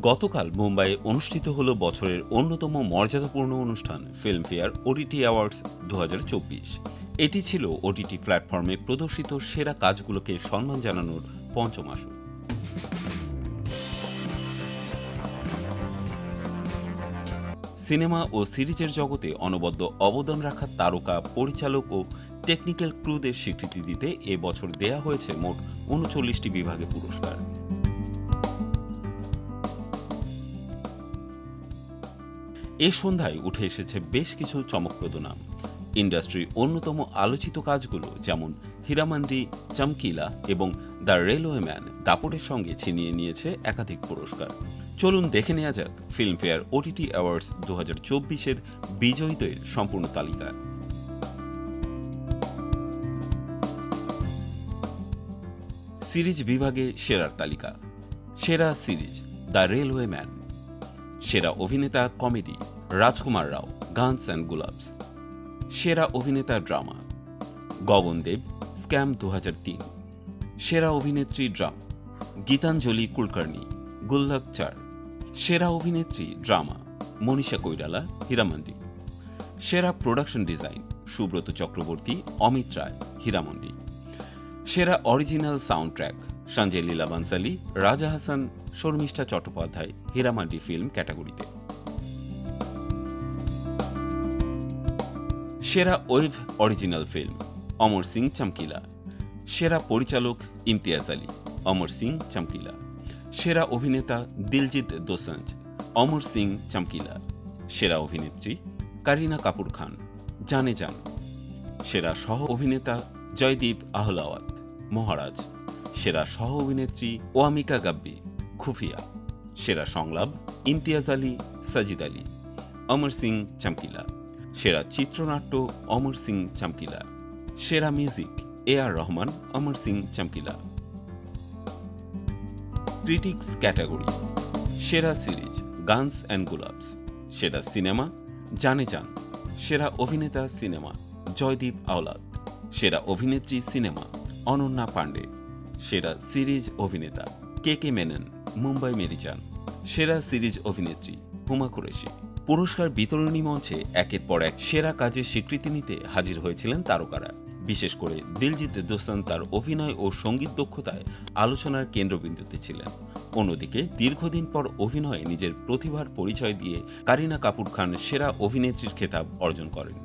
গতকাল মুম্বাইয়ে অনুষ্ঠিত হল বছরের অন্যতম মর্যাদাপূর্ণ অনুষ্ঠান ফিল্মফেয়ার ওটিটি অ্যাওয়ার্ডস 2024। এটি ছিল ওটিটি প্ল্যাটফর্মে প্রদর্শিত সেরা কাজগুলোকে সম্মান জানানোর পঞ্চম আসর। সিনেমা ও সিরিজের জগতে অনবদ্য অবদান রাখা তারকা, পরিচালক ও টেকনিক্যাল ক্রুদের স্বীকৃতি দিতে এ বছর দেয়া হয়েছে মোট ৩৯টি বিভাগে পুরস্কার। এ সন্ধ্যায় উঠে এসেছে বেশ কিছু চমকপ্রদ নাম। ইন্ডাস্ট্রির অন্যতম আলোচিত কাজগুলো যেমন হীরামান্ডি, চমকিলা এবং দ্য রেলওয়ে ম্যান দাপটের সঙ্গে ছিনিয়ে নিয়েছে একাধিক পুরস্কার। চলুন দেখে নেওয়া যাক ফিল্মফেয়ার ওটিটি অ্যাওয়ার্ডস 2024-এর বিজয়ীদের সম্পূর্ণ তালিকা। সিরিজ বিভাগে সেরার তালিকা। সেরা সিরিজ দ্য রেলওয়ে ম্যান। সেরা অভিনেতা comedy Rajkummar Rao, guns and Gulaabs. সেরা অভিনেতা ড্রামা গগন দেব, স্ক্যাম 2003। সেরা অভিনেত্রী ড্রামা গীতাঞ্জলি কুলকার্নি, গুল্লাক 4। সেরা অভিনেত্রী ড্রামা মনীষা কৈরালা, হীরামান্ডি। সেরা প্রোডাকশন ডিজাইন সুব্রত চক্রবর্তী, অমিত রায়, হীরামান্ডি। সেরা original sound track Sanjay Leela Bhansali, রাজা হাসান, শর্মিষ্ঠা চট্টোপাধ্যায়, হীরামান্ডি ফিল্ম ক্যাটাগরিতে। সেরা wave original film Amar Singh চমকিলা। সেরা পরিচালক ইমতিয়াজ আলী, অমর সিং চমকিলা। সেরা অভিনেতা দিলজিৎ দোসাঞ্জ, অমর সিং চমকিলা। সেরা অভিনেত্রী কারিনা কাপুর খান, জানে জান। সেরা সহ অভিনেতা জয়দীপ আহলাওয়াত, মহারাজ। সেরা সহ অভিনেত্রী ওয়ামিকা গাব্বি, খুফিয়া। সেরা সংলাপ ইমতিয়াজ আলী, সাজিদ আলী, অমর সিং চমকিলা। সেরা চিত্রনাট্য অমর সিং চমকিলা। সেরা music AR Rahman, Amar Singh চমকিলা। Critics category সেরা সিরিজ গানস অ্যান্ড গুলাবস। সেরা সিনেমা জানে জান। সেরা অভিনেতা সিনেমা জয়দীপ আওলাদ। সেরা অভিনেত্রী সিনেমা অনন্যা পাণ্ডে। সেরা সিরিজ অভিনেতা KK মেনন, মুম্বাই মেরি জান। সেরা সিরিজ অভিনেত্রী হুমা কুরেশি। পুরস্কার বিতরণী মঞ্চে একের পর এক সেরা কাজের স্বীকৃতি নিতে হাজির হয়েছিলেন তারকারা। বিশেষ করে দিলজিৎ দোসাঞ্জ তার অভিনয় ও সঙ্গীত দক্ষতায় আলোচনার কেন্দ্রবিন্দুতে ছিলেন। অন্যদিকে দীর্ঘদিন পর অভিনয়ে নিজের প্রতিভার পরিচয় দিয়ে কারিনা কাপুর খান সেরা অভিনেত্রীর খেতাব অর্জন করেন।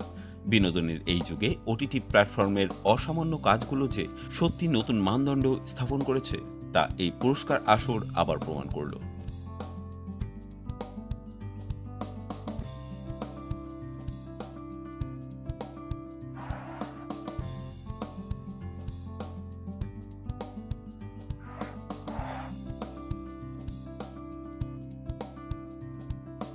বিনোদনের এই যুগে ওটিটি প্ল্যাটফর্মের অসামান্য কাজগুলো যে সত্যি নতুন মানদণ্ড স্থাপন করেছে তা এই পুরস্কার আসর আবার প্রমাণ করল।